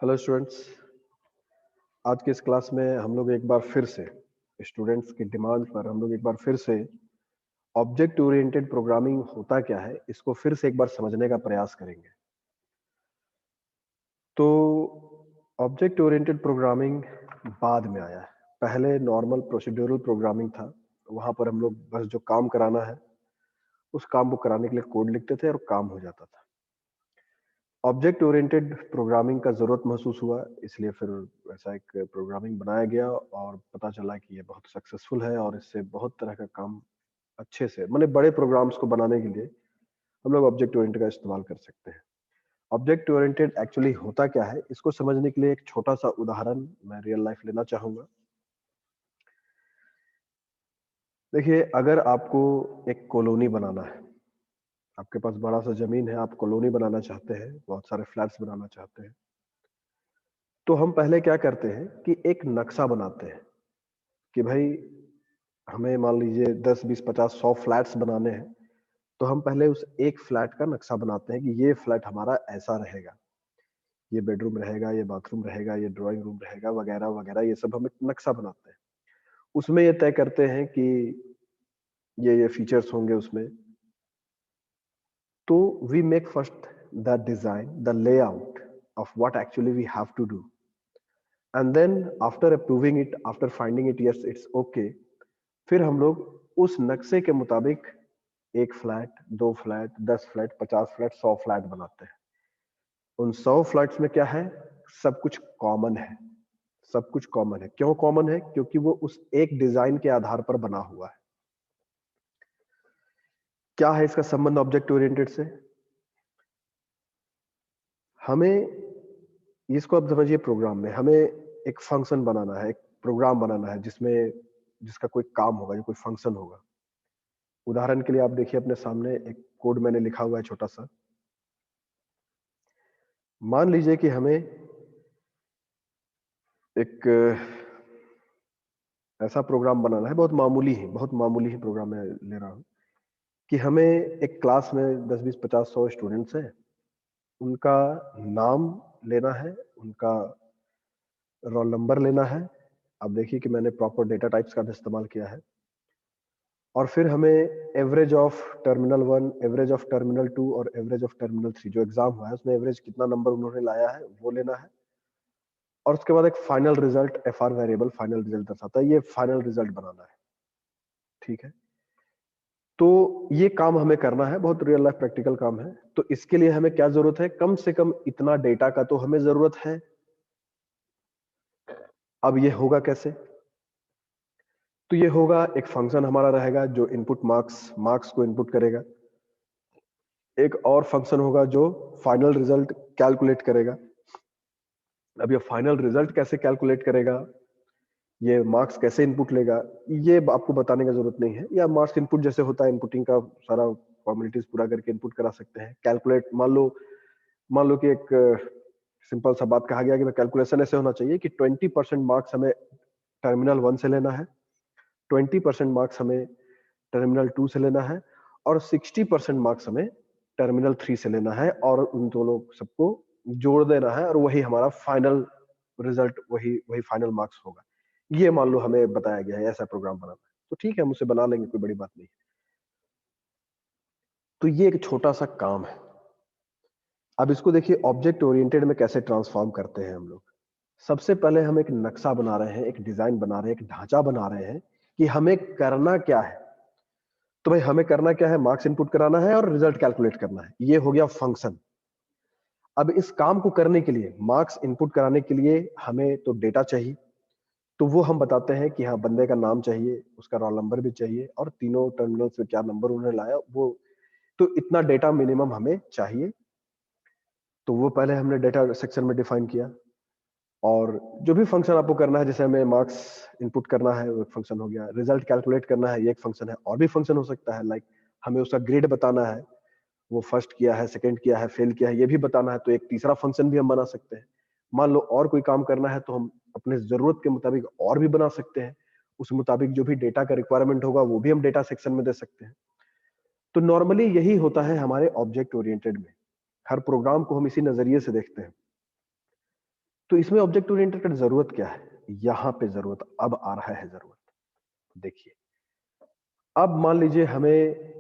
Hello students. आज की इस क्लास में हम लोग एक बार फिर से स्टूडेंट्स की डिमांड पर हम लोग एक बार फिर से ऑब्जेक्ट ओरिएंटेड प्रोग्रामिंग होता क्या है इसको फिर से एक बार समझने का प्रयास करेंगे। तो ऑब्जेक्ट ओरिएंटेड प्रोग्रामिंग बाद में आया है। पहले नॉर्मल प्रोसीड्यूरल प्रोग्रामिंग था। वहां पर हम लोग बस जो काम कराना है उस काम को कराने के लिए कोड लिखते थे और काम हो जाता था। ऑब्जेक्ट ओरिएंटेड प्रोग्रामिंग का ज़रूरत महसूस हुआ, इसलिए फिर ऐसा एक प्रोग्रामिंग बनाया गया और पता चला कि ये बहुत सक्सेसफुल है और इससे बहुत तरह का काम अच्छे से माने बड़े प्रोग्राम्स को बनाने के लिए हम लोग ऑब्जेक्ट ओरिएंटेड का इस्तेमाल कर सकते हैं। ऑब्जेक्ट ओरिएंटेड एक्चुअली होता क्या है इसको समझने के लिए एक छोटा सा उदाहरण मैं रियल लाइफ लेना चाहूंगा। देखिए, अगर आपको एक कॉलोनी बनाना है, आपके पास बड़ा सा जमीन है, आप कॉलोनी बनाना चाहते हैं, बहुत सारे फ्लैट्स बनाना चाहते हैं, तो हम पहले क्या करते हैं कि एक नक्शा बनाते हैं कि भाई हमें मान लीजिए 10 20 50 100 फ्लैट्स बनाने हैं। तो हम पहले उस एक फ्लैट का नक्शा बनाते हैं कि ये फ्लैट हमारा ऐसा रहेगा, ये बेडरूम रहेगा, ये बाथरूम रहेगा, ये ड्राइंग रूम रहेगा, वगैरह वगैरह, ये सब हम एक नक्शा बनाते हैं। उसमें ये तय करते हैं कि ये फीचर्स होंगे उसमें। तो we make first the design, the layout of what actually we have to do, and then after approving it, after finding it yes it's okay, फिर हम लोग उस नक्शे के मुताबिक एक फ्लैट, दो फ्लैट, 10 फ्लैट, 50 फ्लैट, 100 फ्लैट बनाते हैं। उन 100 फ्लैट्स में क्या है, सब कुछ कॉमन है। सब कुछ कॉमन है। क्यों कॉमन है? क्योंकि वो उस एक डिजाइन के आधार पर बना हुआ है। क्या है इसका संबंध ऑब्जेक्ट ओरिएंटेड से? हमें इसको अब समझिए, प्रोग्राम में हमें एक फंक्शन बनाना है, एक प्रोग्राम बनाना है जिसमें जिसका कोई काम होगा, जो कोई फंक्शन होगा। उदाहरण के लिए आप देखिए अपने सामने एक कोड मैंने लिखा हुआ है छोटा सा। मान लीजिए कि हमें एक ऐसा प्रोग्राम बनाना है, बहुत मामूली ही प्रोग्राम मैं ले रहा हूं कि हमें एक क्लास में 10 20 50 100 स्टूडेंट्स हैं। उनका नाम लेना है, उनका रोल नंबर लेना है। अब देखिए कि मैंने प्रॉपर डेटा टाइप्स का भी इस्तेमाल किया है। और फिर हमें average of terminal 1, average of terminal 2 और एवरेज ऑफ टर्मिनल 3, जो एग्जाम हुआ है उसमें एवरेज कितना नंबर उन्होंने लाया है वो लेना है। और उसके बाद एक final result, F R variable final result दर्शाता है, ये फाइनल रिजल्ट बनाना है। ठीक है। तो ये काम हमें करना है, बहुत रियल लाइफ प्रैक्टिकल काम है। तो इसके लिए हमें क्या जरूरत है? कम से कम इतना डेटा का तो हमें जरूरत है। अब ये होगा कैसे? तो ये होगा, एक फंक्शन हमारा रहेगा जो इनपुट मार्क्स मार्क्स को इनपुट करेगा। एक और फंक्शन होगा जो फाइनल रिजल्ट कैलकुलेट करेगा। अब ये फाइनल रिजल्ट कैसे कैलकुलेट करेगा, ये मार्क्स कैसे इनपुट लेगा, ये आपको बताने का जरूरत नहीं है। या मार्क्स इनपुट जैसे होता है, इनपुटिंग का सारा फॉर्मेलिटीज पूरा करके इनपुट करा सकते हैं। कैलकुलेट, मान लो कि एक सिंपल सा बात कहा गया कि कैलकुलेशन ऐसे होना चाहिए कि 20% मार्क्स हमें टर्मिनल 1 से लेना है, 20% मार्क्स हमें टर्मिनल 2 से लेना है, और 60% मार्क्स हमें टर्मिनल 3 से लेना है, और उन दोनों सबको जोड़ देना है, और वही हमारा फाइनल रिजल्ट, वही वही फाइनल मार्क्स होगा। ये मान लो हमें बताया गया है ऐसा प्रोग्राम बनाना है, तो ठीक है, हम उसे बना लेंगे, कोई बड़ी बात नहीं। तो ये एक छोटा सा काम है। अब इसको देखिए ऑब्जेक्ट ओरिएंटेड में कैसे ट्रांसफॉर्म करते हैं हम लोग। सबसे पहले हम एक नक्शा बना रहे हैं, एक डिजाइन बना रहे हैं, एक ढांचा बना रहे हैं कि हमें करना क्या है। तो भाई हमें करना क्या है? मार्क्स इनपुट कराना है और रिजल्ट कैलकुलेट करना है। ये हो गया फंक्शन। अब इस काम को करने के लिए, मार्क्स इनपुट कराने के लिए हमें तो डेटा चाहिए। तो वो हम बताते हैं कि हाँ, बंदे का नाम चाहिए, उसका रोल नंबर भी चाहिए, और तीनों टर्मिनल से क्या नंबर उन्होंने लाया वो। तो इतना डेटा मिनिमम हमें चाहिए। तो वो पहले हमने डेटा सेक्शन में डिफाइन किया। और जो भी फंक्शन आपको करना है, जैसे हमें मार्क्स इनपुट करना है वो एक फंक्शन हो गया, रिजल्ट कैलकुलेट करना है ये एक फंक्शन है। और भी फंक्शन हो सकता है, लाइक हमें उसका ग्रेड बताना है, वो फर्स्ट किया है, सेकंड किया है, फेल किया है, ये भी बताना है, तो एक तीसरा फंक्शन भी हम बना सकते हैं। मान लो और कोई काम करना है तो हम अपने जरूरत के मुताबिक और भी बना सकते हैं। उस मुताबिक जो भी डेटा का रिक्वायरमेंट होगा वो भी हम डेटा सेक्शन में दे सकते हैं। तो नॉर्मली यही होता है हमारे ऑब्जेक्ट ओरिएंटेड में। हर प्रोग्राम को हम इसी नजरिए से देखते हैं। तो इसमें ऑब्जेक्ट ओरिएंटेड का जरूरत क्या है? यहां पे जरूरत अब आ रहा है जरूरत। देखिए, अब मान लीजिए हमें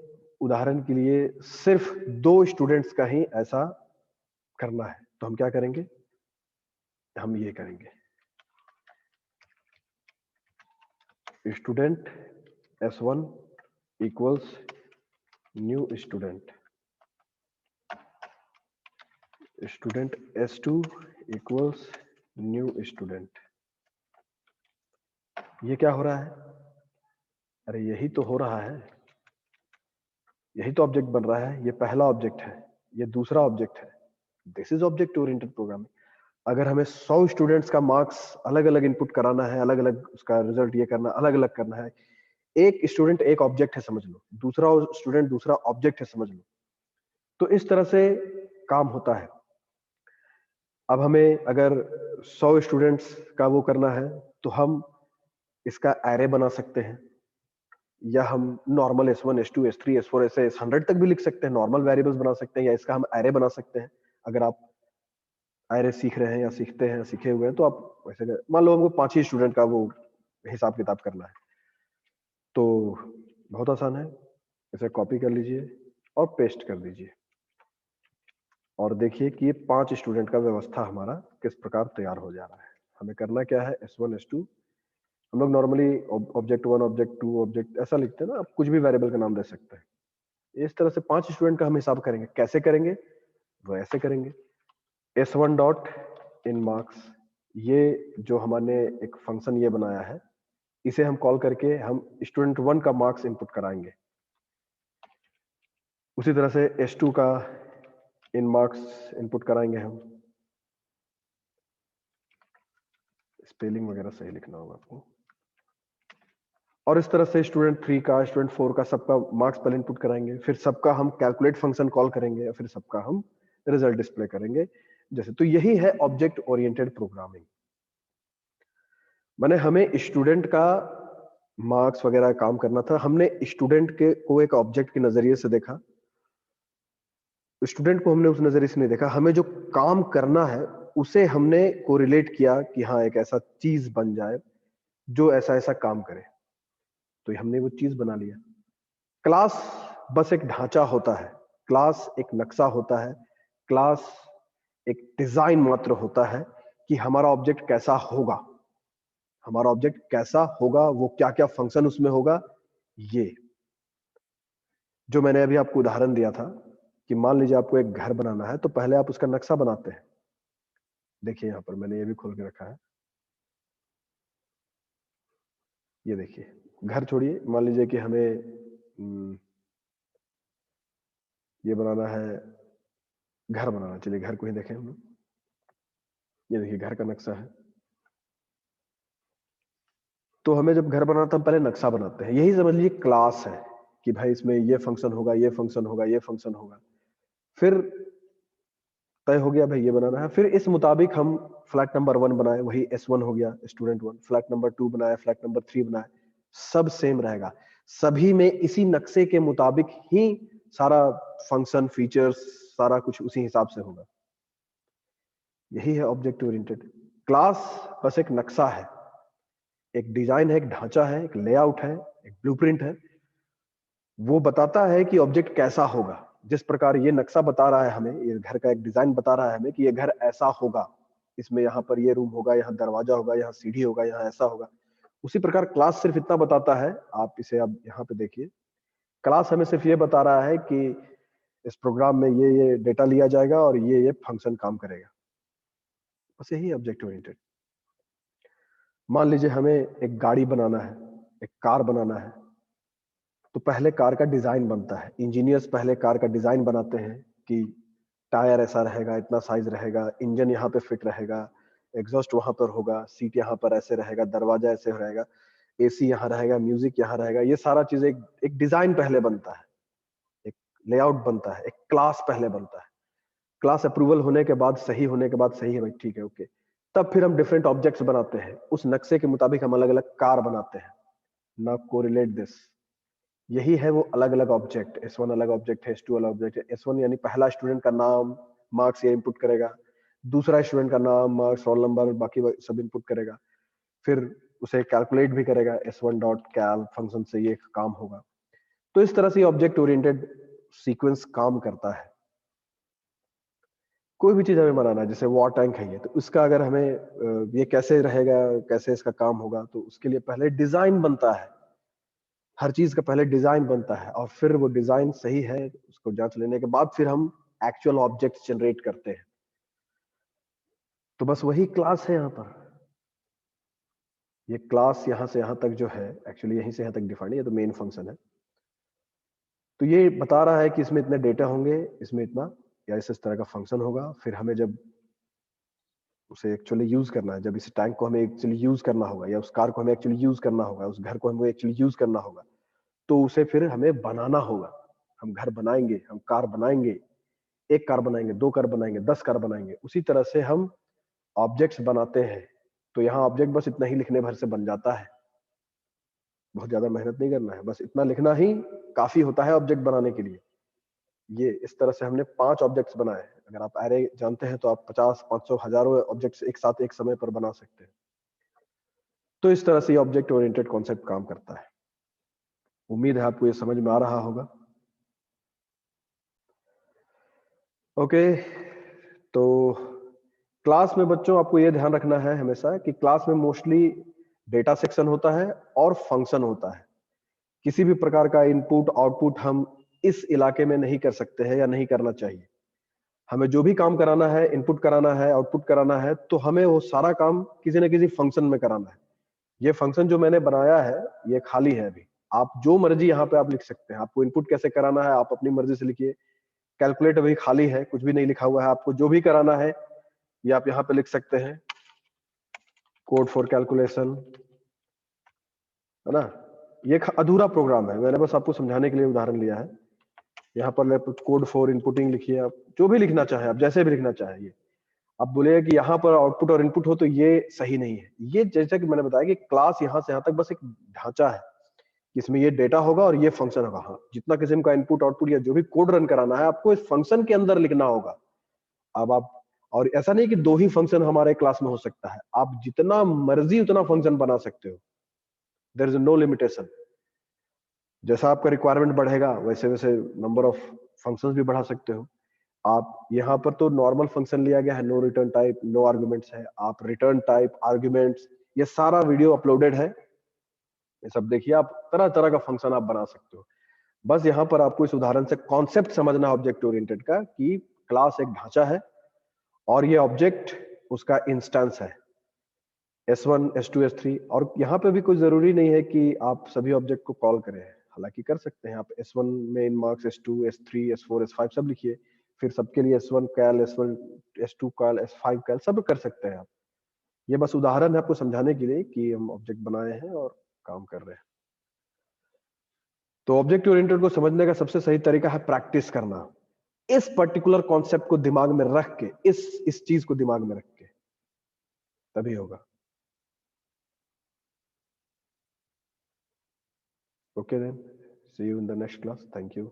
उदाहरण के लिए सिर्फ 2 स्टूडेंट्स का ही ऐसा करना है, तो हम क्या करेंगे? हम ये करेंगे, student S1 equals new student, student S2 equals new student. ये क्या हो रहा है? अरे यही तो हो रहा है, यही तो ऑब्जेक्ट बन रहा है। ये पहला ऑब्जेक्ट है, ये दूसरा ऑब्जेक्ट है। This is object oriented programming. अगर हमें 100 स्टूडेंट्स का मार्क्स अलग अलग इनपुट कराना है, अलग अलग उसका रिजल्ट ये करना, अलग अलग करना है, एक स्टूडेंट एक ऑब्जेक्ट है समझ लो, दूसरा स्टूडेंट दूसरा ऑब्जेक्ट है समझ लो, तो इस तरह से काम होता है। अब हमें अगर 100 स्टूडेंट्स का वो करना है, तो हम इसका एरे बना सकते हैं, या हम normal S1 S2 S3 S4 ऐसे 100 तक भी लिख सकते हैं, नॉर्मल वेरिएबल्स बना सकते हैं, या इसका हम एरे बना सकते हैं। अगर आप एरे सीख रहे हैं या सीखते हैं, सीखे हुए हैं, तो आप वैसे मान लो हमको 5 ही स्टूडेंट का वो हिसाब किताब करना है, तो बहुत आसान है। इसे कॉपी कर लीजिए और पेस्ट कर दीजिए, और देखिए कि ये 5 स्टूडेंट का व्यवस्था हमारा किस प्रकार तैयार हो जा रहा है। हमें करना क्या है? S1 S2, हम लोग नॉर्मली ऑब्जेक्ट 1 ऑब्जेक्ट 2 ऑब्जेक्ट ऐसा लिखते हैं ना, आप कुछ भी वेरिएबल का नाम दे सकते हैं। इस तरह से 5 स्टूडेंट का हम हिसाब करेंगे। कैसे करेंगे? वो ऐसे करेंगे, S1 डॉट इन मार्क्स, ये जो हमने एक फंक्शन ये बनाया है, इसे हम कॉल करके हम स्टूडेंट 1 का मार्क्स इनपुट कराएंगे। उसी तरह से S2 का इन मार्क्स इनपुट कराएंगे हम। स्पेलिंग वगैरह सही लिखना होगा आपको। और इस तरह से स्टूडेंट 3 का, स्टूडेंट 4 का, सबका मार्क्स पहले इनपुट कराएंगे, फिर सबका हम कैलकुलेट फंक्शन कॉल करेंगे, और फिर सबका हम रिजल्ट डिस्प्ले करेंगे जैसे। तो यही है ऑब्जेक्ट ओरिएंटेड प्रोग्रामिंग। माने हमें स्टूडेंट का मार्क्स वगैरह काम करना था, हमने स्टूडेंट के को एक ऑब्जेक्ट के नजरिए से देखा, स्टूडेंट को हमने उस नजरिए से नहीं देखा, हमें जो काम करना है उसे हमने कोरिलेट किया कि हाँ एक ऐसा चीज बन जाए जो ऐसा ऐसा काम करे, तो हमने वो चीज बना लिया। क्लास बस एक ढांचा होता है, क्लास एक नक्शा होता है, क्लास एक डिजाइन मात्र होता है कि हमारा ऑब्जेक्ट कैसा होगा, हमारा ऑब्जेक्ट कैसा होगा, वो क्या क्या फंक्शन उसमें होगा। ये जो मैंने अभी आपको उदाहरण दिया था कि मान लीजिए आपको एक घर बनाना है, तो पहले आप उसका नक्शा बनाते हैं। देखिए यहां पर मैंने ये भी खोल के रखा है, ये देखिए। घर छोड़िए, मान लीजिए कि हमें ये बनाना है, घर बनाना, चलिए घर को ही देखें हम लोग। ये देखिए घर का नक्शा है। तो हमें जब घर बनाना था, हम पहले नक्शा बनाते हैं, यही समझ लीजिए क्लास है कि भाई इसमें ये फंक्शन होगा, ये फंक्शन होगा, ये फंक्शन होगा। फिर तय हो गया भाई ये बनाना है, फिर इस मुताबिक हम फ्लैट नंबर 1 बनाए, वही S1 हो गया, स्टूडेंट 1। फ्लैट नंबर 2 बनाया, फ्लैट नंबर 3 बनाया, सब सेम रहेगा। सभी में इसी नक्शे के मुताबिक ही सारा फंक्शन, फीचर्स, सारा कुछ उसी हिसाब से होगा। यही है ऑब्जेक्ट ओरिएंटेड। क्लास बस एक नक्शा है, एक डिजाइन है, एक ढांचा है, एक लेआउट है, एक ब्लूप्रिंट है। वो बताता है कि ऑब्जेक्ट कैसा होगा। जिस प्रकार ये नक्शा बता रहा है हमें, ये घर का एक डिजाइन बता रहा है हमें कि ये घर ऐसा होगा, इसमें यहाँ पर ये रूम होगा, यहाँ दरवाजा होगा, यहाँ सीढ़ी होगा, यहाँ ऐसा होगा। उसी प्रकार क्लास सिर्फ इतना बताता है, आप इसे अब यहाँ पे देखिए, क्लास हमें सिर्फ ये बता रहा है कि इस प्रोग्राम में ये डेटा लिया जाएगा और ये फंक्शन काम करेगा। बस यही ऑब्जेक्ट ओरिएंटेड। मान लीजिए हमें एक गाड़ी बनाना है, एक कार बनाना है, तो पहले कार का डिजाइन बनता है। इंजीनियर्स पहले कार का डिजाइन बनाते हैं कि टायर ऐसा रहेगा, इतना साइज रहेगा, इंजन यहाँ पे फिट रहेगा, एग्जॉस्ट वहां पर होगा, सीट यहाँ पर ऐसे रहेगा, दरवाजा ऐसे रहेगा, एसी यहाँ रहेगा, म्यूजिक यहाँ रहेगा। ये सारा चीज एक डिजाइन पहले बनता है, एक लेआउट बनता है, एक क्लास पहले बनता है। क्लास अप्रूवल होने के बाद, सही होने के बाद, सही है भाई ठीक है ओके, तब फिर हम डिफरेंट ऑब्जेक्ट्स बनाते हैं, उस नक्शे के मुताबिक हम अलग अलग कार बनाते हैं। ना कोरिलेट दिस, यही है वो अलग अलग ऑब्जेक्ट। S1 अलग ऑब्जेक्ट है, S2 अलग ऑब्जेक्ट है। S1 यानी पहला स्टूडेंट का नाम, मार्क्स ये इनपुट करेगा, दूसरा स्टूडेंट का नाम, मार्क्स, रोल नंबर, बाकी सब इनपुट करेगा, फिर उसे कैलकुलेट भी करेगा, s1.cal फंक्शन से ये काम होगा। तो इस तरह से ऑब्जेक्ट ओरिएंटेड सीक्वेंस काम करता है। कोई भी चीज हमें बनाना है, जैसे वाटर टैंक है ये, तो इसका अगर हमें ये कैसे रहेगा, कैसे इसका काम होगा, तो उसके लिए पहले डिजाइन बनता है। हर चीज का पहले डिजाइन बनता है और फिर वो डिजाइन सही है उसको जांच लेने के बाद फिर हम एक्चुअल ऑब्जेक्ट जनरेट करते हैं। तो बस वही क्लास है यहाँ पर। ये क्लास यहाँ से यहाँ तक जो है, एक्चुअली यहीं से यहाँ तक डिफाइंड है, ये तो मेन फंक्शन है। तो ये बता रहा है कि इसमें इतने डेटा होंगे, इसमें इतना या इस तरह का फंक्शन होगा। फिर हमें जब उसे एक्चुअली यूज करना है, जब इस टैंक को हमें एक्चुअली यूज करना होगा, या उस कार को हमें एक्चुअली यूज करना होगा, उस घर को हमें एक्चुअली यूज करना होगा, तो उसे फिर हमें बनाना होगा। हम घर बनाएंगे, हम कार बनाएंगे, एक कार बनाएंगे, दो कार बनाएंगे, 10 कार बनाएंगे, उसी तरह से हम ऑब्जेक्ट्स बनाते हैं। तो यहाँ ऑब्जेक्ट बस इतना ही लिखने भर से बन जाता है, बहुत ज्यादा मेहनत नहीं करना है, बस इतना लिखना ही काफी होता है ऑब्जेक्ट बनाने के लिए। ये इस तरह से हमने 5 ऑब्जेक्ट्स बनाए। अगर आप एरे जानते हैं तो आप 50, 500, हजारों ऑब्जेक्ट्स एक साथ एक समय पर बना सकते हैं। तो इस तरह से ऑब्जेक्ट ओरिएंटेड कॉन्सेप्ट काम करता है। उम्मीद है आपको ये समझ में आ रहा होगा। ओके, तो क्लास में बच्चों आपको ये ध्यान रखना है हमेशा कि क्लास में मोस्टली डेटा सेक्शन होता है और फंक्शन होता है। किसी भी प्रकार का इनपुट आउटपुट हम इस इलाके में नहीं कर सकते हैं या नहीं करना चाहिए। हमें जो भी काम कराना है, इनपुट कराना है, आउटपुट कराना है, तो हमें वो सारा काम किसी न किसी फंक्शन में कराना है। ये फंक्शन जो मैंने बनाया है ये खाली है अभी। आप जो मर्जी यहाँ पे आप लिख सकते हैं। आपको इनपुट कैसे कराना है आप अपनी मर्जी से लिखिए। कैलकुलेट अभी खाली है, कुछ भी नहीं लिखा हुआ है। आपको जो भी कराना है ये आप यहाँ पे लिख सकते हैं, कोड फॉर कैलकुलेशन, है ना। ये अधूरा प्रोग्राम है, मैंने बस आपको समझाने के लिए उदाहरण लिया है। यहाँ पर कोड फॉर इनपुटिंग लिखिए, आप जो भी लिखना चाहे, आप जैसे भी लिखना चाहे। ये आप बोलेगा कि यहाँ पर आउटपुट और इनपुट हो तो ये सही नहीं है। ये जैसा कि मैंने बताया कि क्लास यहाँ से यहाँ तक बस एक ढांचा है, इसमें ये डेटा होगा और ये फंक्शन होगा। हाँ, जितना किस्म का इनपुट आउटपुट या जो भी कोड रन कराना है आपको इस फंक्शन के अंदर लिखना होगा। अब आप, और ऐसा नहीं कि 2 ही फंक्शन हमारे क्लास में हो सकता है, आप जितना मर्जी उतना फंक्शन बना सकते हो। There is no limitation. जैसा आपका रिक्वायरमेंट बढ़ेगा वैसे वैसे नंबर ऑफ फंक्शंस भी बढ़ा सकते हो आप। यहाँ पर तो नॉर्मल फंक्शन लिया गया है, no return type, no arguments है। आप रिटर्न टाइप, आर्गुमेंट्स, ये सारा वीडियो अपलोडेड है, ये सब देखिए। आप तरह तरह का फंक्शन आप बना सकते हो। बस यहाँ पर आपको इस उदाहरण से कॉन्सेप्ट समझना है ऑब्जेक्ट ओरिएंटेड का, कि क्लास एक ढांचा है और ये ऑब्जेक्ट उसका इंस्टेंस है, S1, S2, S3। और यहाँ पे भी कोई जरूरी नहीं है कि आप सभी ऑब्जेक्ट को कॉल करें, हालांकि कर सकते हैं। आप S1 में इन marks, S2, S3, S4, S5 सब लिखिए, फिर सबके लिए S1 कैल, S1, S2 कैल, S5 कैल सब कर सकते हैं आप। ये बस उदाहरण है आपको समझाने के लिए कि हम ऑब्जेक्ट बनाए हैं और काम कर रहे हैं। तो ऑब्जेक्ट ओरिएंटेड को समझने का सबसे सही तरीका है प्रैक्टिस करना, इस पर्टिकुलर कॉन्सेप्ट को दिमाग में रख के, इस चीज को दिमाग में रख के, तभी होगा। Okay then, see you in the next class. Thank you.